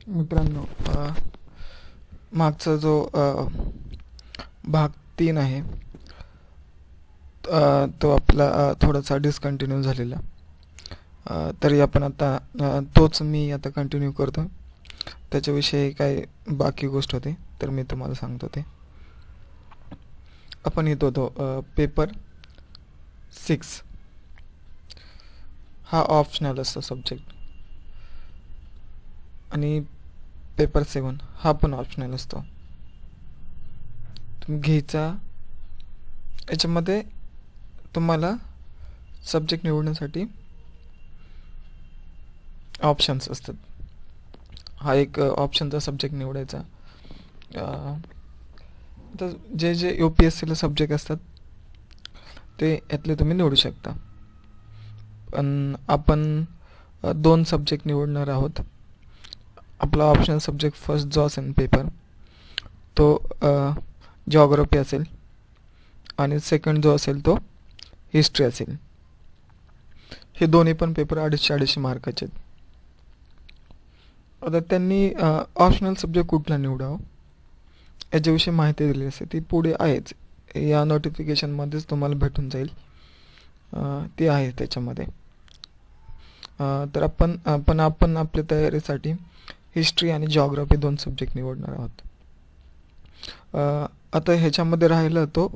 मित्रांनो, मागचा जो भाग 3 आहे, तो आपला थोडासा डिस्कंटिन्यू झालेला. तरी आपण आता तोच मी आता कंटिन्यू करतो. त्याच्याविषयी काय बाकी गोष्ट होती तर मी तुम्हाला सांगतो. ते आपण येतो होतो पेपर 6 हा ऑप्शनल असतो सब्जेक्ट, आणि पेपर 7 हा पण ऑप्शनल असतो. तुम्ही घ्यायचा, याच्यामध्ये तुम्हाला सब्जेक्ट निवडण्यासाठी ऑप्शन्स असतात. हा एक ऑप्शनचा सब्जेक्ट निवडायचा. तर जे जे UPSCला सब्जेक्ट असतात ते यातले तुम्ही निवडू शकता. पण आपण 2 सब्जेक्ट निवडणार आहोत. आपला ऑप्शनल सब्जेक्ट फर्स्ट जो असेल पेपर तो जिओग्राफी असेल, आणि सेकंड जो असेल तो हिस्ट्री असेल. हे दोन्ही पण पेपर 250-250 मार्काचे आहेत. आता त्यांनी ऑप्शनल सब्जेक्ट कुठला निवडावं याच्याविषयी माहिती दिली असते, ती पुढे आहेच. या नोटिफिकेशनमध्येच तुम्हाला भेटून जाईल, ती आहे त्याच्यामध्ये. तर आपण आपल्या तयारीसाठी हिस्ट्री आणि जिओग्राफी 2 सब्जेक्ट निवडणार आहोत. आता ह्याच्यामध्ये राहिला तो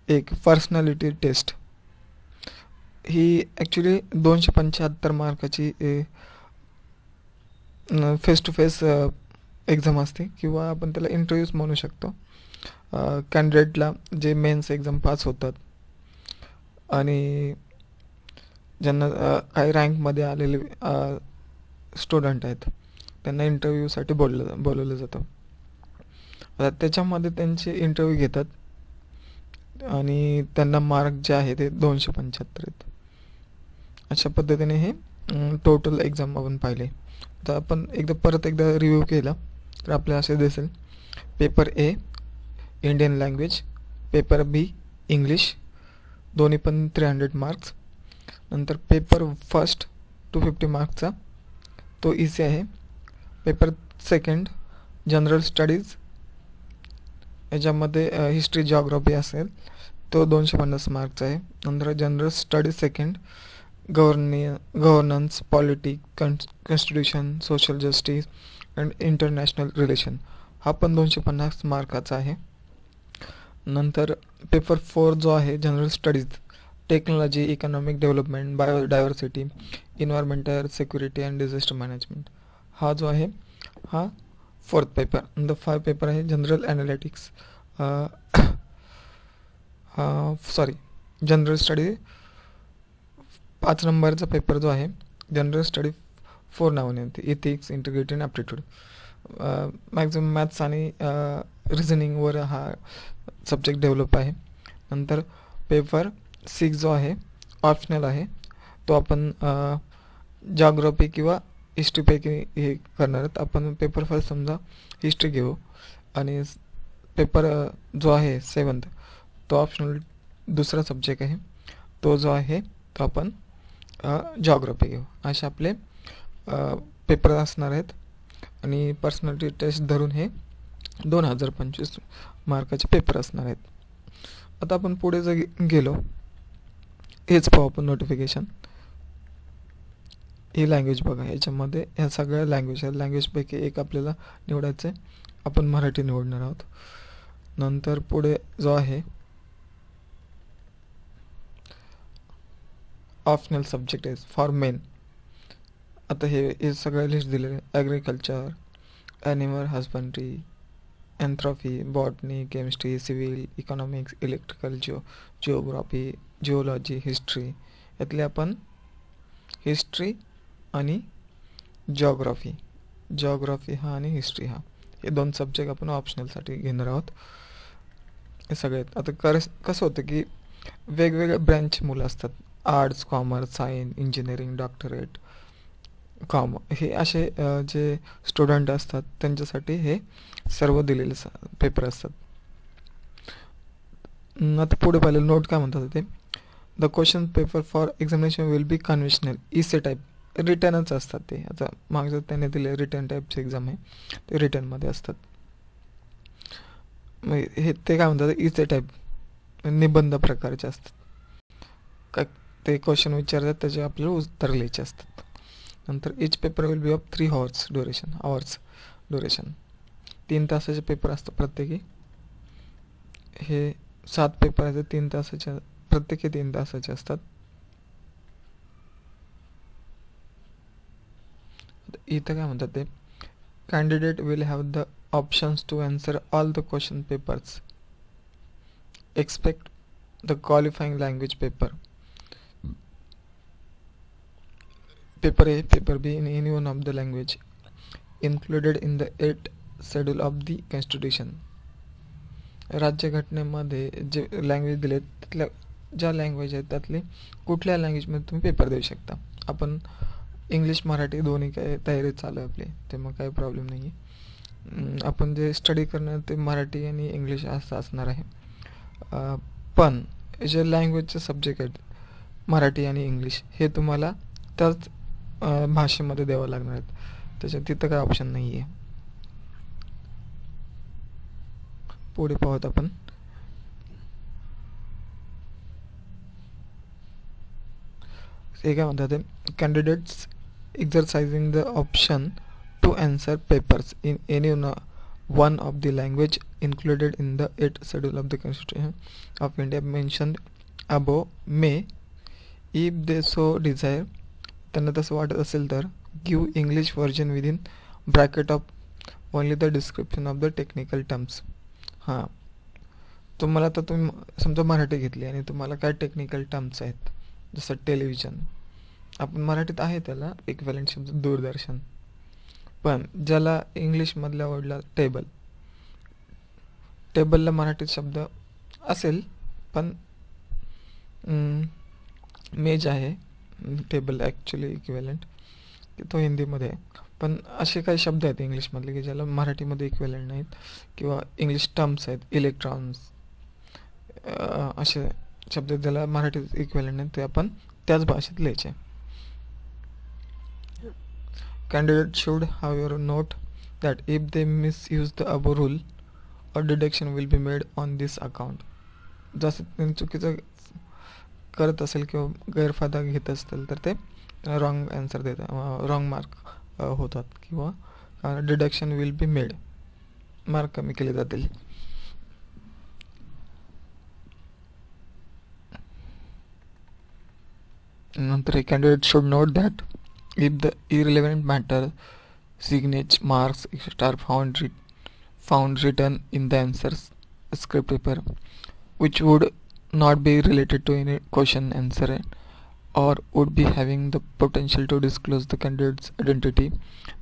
एक पर्सनॅलिटी टेस्ट. ही ॲक्च्युली 275 मार्काची फेस टू फेस एक्झाम असते, किंवा आपण त्याला इंटरव्ह्यूज म्हणू शकतो. कॅन्डिडेटला जे मेन्स एक्झाम पास होतात आणि ज्यांना काही रँकमध्ये आलेले स्टुडंट आहेत त्यांना इंटरव्ह्यूसाठी बोलवलं जातं. आता त्याच्यामध्ये त्यांचे इंटरव्ह्यू घेतात आणि त्यांना मार्क जे आहे ते 275 आहेत. अशा पद्धतीने हे टोटल एक्झाम आपण पाहिले. तर आपण परत एकदा रिव्ह्यू केला तर आपल्याला असे दिसेल: paper A Indian language, paper B English, दोन्ही पण 300 मार्क्स. नंतर पेपर फर्स्ट 250 मार्क्सचा तो इझी आहे. पेपर सेकंड जनरल स्टडीज, याच्यामध्ये हिस्ट्री जिओग्राफी असेल, तो 250 मार्क्सचा आहे. नंतर general studies second governance, politic, constitution, social justice and international relation, हा पण 250 मार्काचा आहे. नंतर पेपर 4 जो आहे general studies, technology, economic development, biodiversity, environmental security and disaster management, हा जो आहे हा 4th पेपर. नंतर 5 पेपर आहे जनरल ॲनालिटिक्स, जनरल स्टडी 5 नंबरचा पेपर जो आहे जनरल स्टडी 4 नावाने येते, ethics, integrity and aptitude. Maximum maths आणि रिझनिंगवर हा सब्जेक्ट डेव्हलप आहे. नंतर पेपर 6 जो आहे ऑप्शनल आहे, तो आपण जिओग्राफी किंवा हिस्ट्रीपैकी हे करणार आहेत. आपण पेपर फर्स्ट समजा हिस्ट्री घेऊ, आणि पेपर जो आहे 7th तो ऑप्शनल दुसरा सब्जेक्ट आहे, तो जो आहे तो आपण जिओग्राफी घेऊ. असे आपले पेपर असणार आहेत, आणि पर्सनॅलिटी टेस्ट धरून हे 2025 मार्काचे पेपर असणार आहेत. आता आपण पुढे जर गेलो, हेच पाहू आपण नोटिफिकेशन. ही लँग्वेज बघा, याच्यामध्ये ह्या सगळ्या लँग्वेजपैकी एक आपल्याला निवडायचं आहे. आपण मराठी निवडणार आहोत. नंतर पुढे जो आहे ऑप्शनल सब्जेक्ट आहे फॉर मेन. आता हे सगळ्या लिस्ट दिलेले आहे: agriculture, animal husbandry, anthropology, botany, chemistry, civil, economics, electrical, geography, geology, history. यातले आपण हिस्ट्री आणि जिओग्राफी हा आणि हिस्ट्री हा, हे 2 सब्जेक्ट आपण ऑप्शनलसाठी घेणार आहोत. हे सगळे आता कसं होतं की वेगवेगळ्या ब्रँचची मुलं असतात. Arts, commerce, science, engineering, doctorate, हे असे जे स्टुडंट असतात त्यांच्यासाठी हे सर्व दिलेले पेपर असतात. आता पुढे पाहिलं नोट काय म्हणतात ते: the question paper for examination will be conventional, इसे टाईप रिटर्नच असतात ते. आता मागचं त्याने दिले रिटर्न टाईपची एक्झाम आहे, ते रिटर्नमध्ये असतात. मग हे ते काय म्हणतात, इचे टाईप निबंध प्रकारचे असतात. काय ते क्वेश्चन विचारतात, त्याचे आपल्याला उत्तर लिहायचे असतात. नंतर each paper will be of 3 hours duration. 3 तासाचे पेपर असतात प्रत्येकी. हे 7 पेपर आहेत, 3 तासाचे, प्रत्येकी 3 तासाचे असतात. इथं काय म्हणतात ते, candidate will have the options to answer all the question papers expect the qualifying language paper. Paper A, paper B in any one of the language included in the 8th schedule of the constitution. राज्यघटनेमध्ये जे language दिले त्यातल्या ज्या language आहेत त्यातले कुठल्या लँग्वेजमध्ये तुम्ही paper देऊ शकता. आपण इंग्लिश मराठी दोन्ही काय तयारी चालू आहे आपली, ते मग काही प्रॉब्लेम नाही आहे. आपण जे स्टडी करणार ते मराठी आणि इंग्लिश असं असणार आहे. पण जे लँग्वेजचे सब्जेक्ट आहेत मराठी आणि इंग्लिश हे तुम्हाला त्याच भाषेमध्ये द्यावं लागणार आहेत. त्याच्यात तिथं काय ऑप्शन नाही आहे. पुढे पाहूत आपण. हे काय म्हणतात, candidates exercising the option to answer papers in any one of the language included in the 8th schedule of the Constitution of India mentioned above may, if they so desire, त्यांना तसं वाटत असेल तर, give English version within bracket of only the description of the technical terms. हां, तुम्हाला तर तुम्ही समजा मराठी घेतली आणि तुम्हाला काय टेक्निकल टर्म्स आहेत, जसं टेलिव्हिजन, आपण मराठीत आहे त्याला इक्विव्हॅलेंट शब्द दूरदर्शन. पण ज्याला इंग्लिशमधल्या वर्डला टेबलला मराठीत शब्द असेल, पण मेज आहे टेबल ॲक्च्युली इक्विव्हॅलेंट, तो हिंदीमध्ये आहे. पण असे काही शब्द आहेत इंग्लिशमधले की ज्याला मराठीमध्ये इक्विव्हॅलेंट नाहीत, किंवा इंग्लिश टर्म्स आहेत, इलेक्ट्रॉन्स, असे शब्द ज्याला मराठीत इक्विव्हॅलेंट नाहीत, ते आपण त्याच भाषेत लिहायचे. Candidate should however note that if they misuse the above rule, or deduction will be made on this account. जसं त्यांनी चुकीचं करत असेल किंवा गैरफायदा घेत असतील तर ते रॉंग आन्सर देतात, रॉंग मार्क होतात, किंवा deduction will be made, mark कमी केले जातील. नंतर candidate should note that if the irrelevant matter, signage, marks, etc. are found written in the answer script paper, which would not be related to any question answer or would be having the potential to disclose the candidate's identity,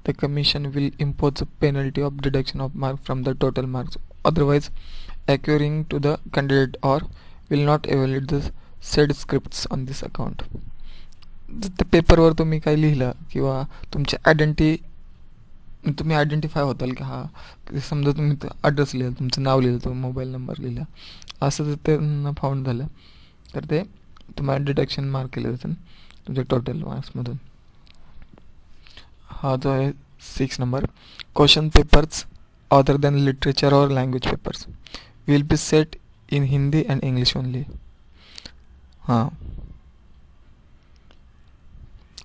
the commission will impose a penalty of deduction of mark from the total marks otherwise accruing to the candidate, or will not evaluate the said scripts on this account. त्या पेपरवर तुम्ही काय लिहिलं किंवा तुमची तुम्ही identify होताल की हा, समजा तुम्ही ॲड्रेस लिहिलं, तुमचं नाव लिहिलं, तुम्ही मोबाईल नंबर लिहिला, असं जर त्यांना फाउंड झालं तर ते तुम्हाला डिडक्शन मार्क केले जातील तुमच्या टोटल मार्क्समधून. हा जो आहे 6 number, question papers other than literature और language papers will be set in Hindi and English only. हां,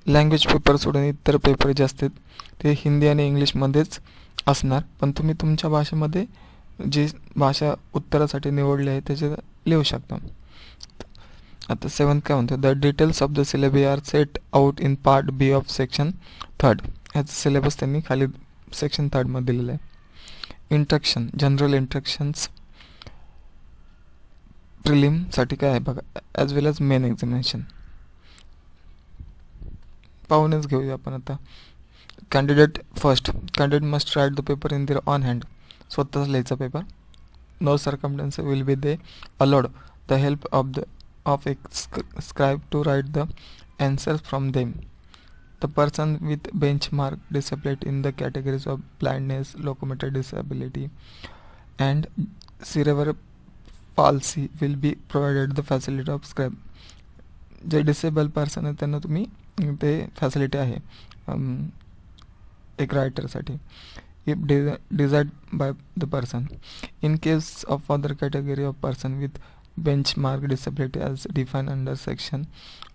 लँग्वेज पेपर सोडून इतर पेपर जे असतात ते हिंदी आणि इंग्लिशमध्येच असणार, पण तुम्ही तुमच्या भाषेमध्ये जी भाषा उत्तरासाठी निवडली आहे त्याचे लिहू शकता. आता 7 काय म्हणतो, the details of the syllabus are set out in part B of section 3. ह्याचा सिलेबस त्यांनी खाली सेक्शन 3 मध्ये दिलेला आहे. इंट्रक्शन, जनरल इंट्रक्शन्स प्रिलिमसाठी काय आहे बघा, as well as main examination. पाहूनच घेऊया आपण आता. Candidate first, candidate must write the paper in their own hand, स्वतःच लिहायचा paper. No circumstances will be they allowed the help of a scribe to write the answers from them. The person with benchmark disability in the categories of blindness, locomotor disability and cerebral palsy will be provided the facility of scribe. जे disable person आहे त्यांना तुम्ही ते facility आहे एक रायटरसाठी. if desired by the person. In case of other category of person with benchmark disability as defined under section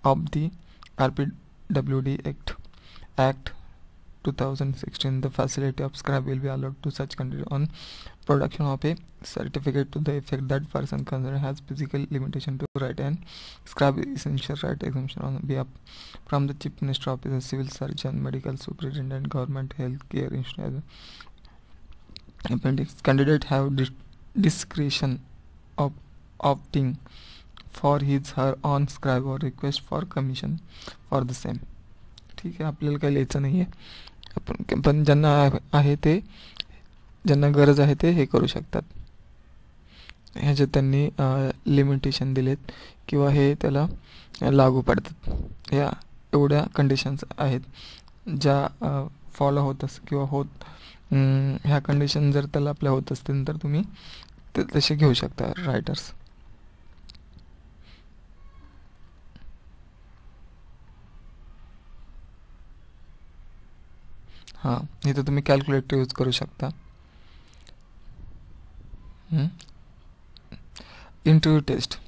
of the RPWD Act 2016, the facility of scribe will be allowed to such candidate on production of a certificate to the effect that person concerned has physical limitation to write and scribe essential right exemption on behalf from the Chief Minister Office, civil surgeon, medical superintendent, government health care insurance. Appendix. Candidate have discretion of opting for his her own scribe or request for commission for the same. ठीक आहे, आपल्याला काही लिहायचं नाही आहे, पण ज्यांना आहे ते, ज्यांना गरज आहे ते हे करू शकतात. ह्याच्यात त्यांनी लिमिटेशन दिलेत किंवा हे त्याला लागू पडतात. या एवढ्या कंडिशन्स आहेत ज्या फॉलो होत किंवा ह्या कंडिशन जर त्याला आपल्या होत असतील तर तुम्ही ते तसे घेऊ शकता रायटर्स. हां, इथं तुम्ही कॅल्क्युलेटर यूज करू शकता. इंटरव्ह्यू टेस्ट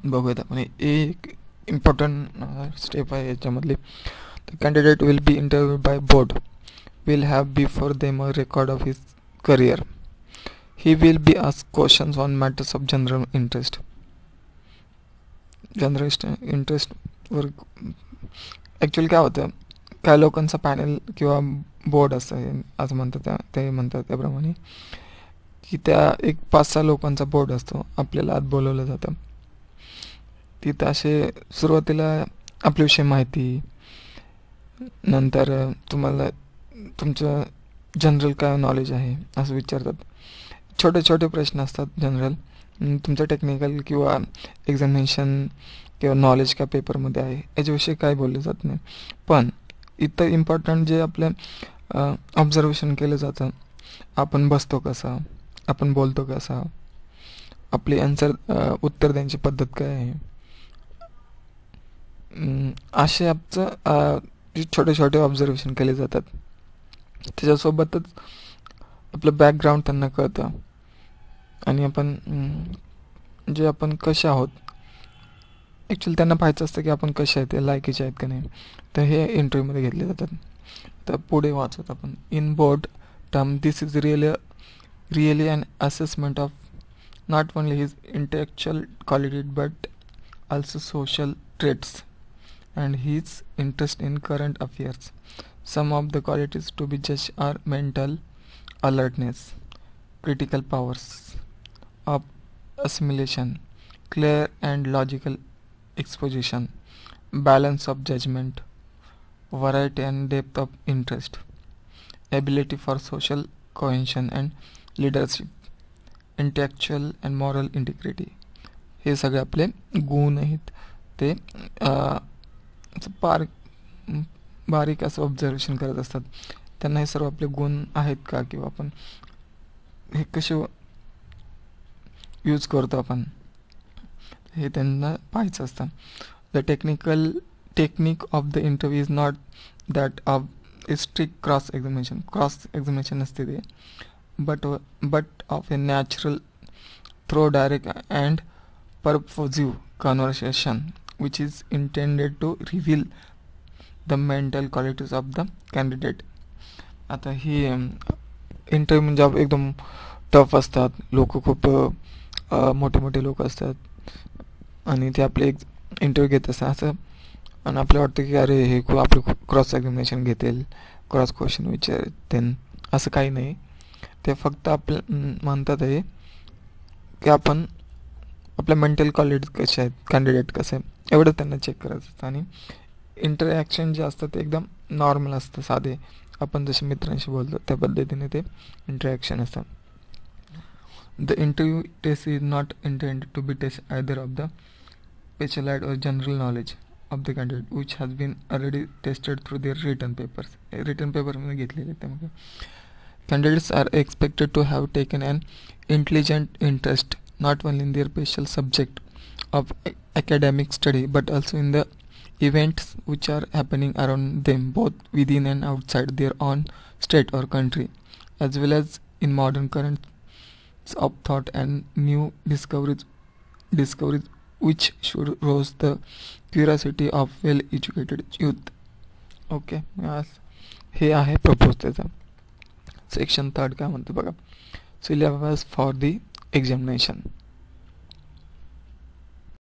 बघूयात आपण. एक इम्पॉर्टंट स्टेप आहे याच्यामधली. The candidate will be interview by board will have before them a record of his career. He will be asked questions on matters of general interest. General interest वर actually काय होतं, काय लोकांचा panel किंवा board असतं असं म्हणतात, ते म्हणतात त्याप्रमाणे की त्या एक 5-6 लोकांचा बोर्ड असतो. आपल्याला आत बोलवलं जातं. तिथं असे सुरुवातीला आपल्याविषयी माहिती, नंतर तुम्हाला तुमचं जनरल काय नॉलेज आहे असं विचारतात. छोटे छोटे प्रश्न असतात जनरल. तुमचं टेक्निकल किंवा एक्झामिनेशन किंवा नॉलेज काय पेपरमध्ये आहे याच्याविषयी काय बोललं जात नाही. पण इथं इम्पॉर्टंट जे आपलं ऑब्झर्वेशन केलं जातं, आपण बसतो कसा, आपण बोलतो कसा, आपली उत्तर द्यायची पद्धत काय आहे, असे आमचं छोटे छोटे ऑब्झर्वेशन केले जातात. त्याच्यासोबतच आपलं बॅकग्राऊंड त्यांना कळतं आणि आपण जे आपण कसे आहोत ॲक्च्युली त्यांना पाहायचं असतं की आपण कसे आहेत, लायकीचे आहेत का नाही. तर हे इंटरव्ह्यूमध्ये घेतले जातात. तर पुढे वाचत आपण. In board term this is really an assessment of not only his intellectual quality but also social traits and his interest in current affairs. Some of the qualities to be judged are mental alertness, critical powers of assimilation, clear and logical exposition, balance of judgment, variety and depth of interest, ability for social cohesion and leadership, intellectual and moral integrity. हे सगळे आपले गुण आहेत. ते बारीक असं observation करत असतात. त्यांना हे सर्व आपले गुण आहेत का किंवा आपण हे कसे यूज करतो आपण हे त्यांना पाहायचं असतं. The technique of the interview is not that of a strict cross examination असते ते, but of a natural though direct and purposive conversation which is intended to reveal the mental qualities of the candidate. आता ही interview म्हणजे एकदम tough असतात. लोक खूप मोठे मोठे लोक असतात आणि ते आपले एक इंटरव्ह्यू घेत असतात असं, आणि आपल्याला वाटतं की अरे हे आपलं क्रॉस एक्झामिनेशन घेतील, क्रॉस क्वेश्चन विचारतील. असं काही नाही. ते फक्त आपल्या म्हणतात आहे की आपण आपल्या मेंटल क्वालिटीज कशा आहेत, कॅन्डिडेट कसं आहे एवढं त्यांना चेक करायचं असतं. आणि इंटरॅक्शन जे असतं ते एकदम नॉर्मल असतं, साधे आपण जसे मित्रांशी बोलतो त्या पद्धतीने ते इंटरॅक्शन असतं. The interview test is not intended to be test either of the specialised और general knowledge of the candidate which has been already tested through their written papers. Written पेपरमध्ये घेतलेले त्यामध्ये candidates are expected to have taken an intelligent interest not only in their special subject of academic study, but also in the events which are happening around them, both within and outside their own state or country, as well as in modern currents of thought and new discoveries which should rouse the curiosity of well-educated youth. Okay, हे आहे propose त्याचा. Section 3 काय म्हणतो बघा. Syllabus for the examination.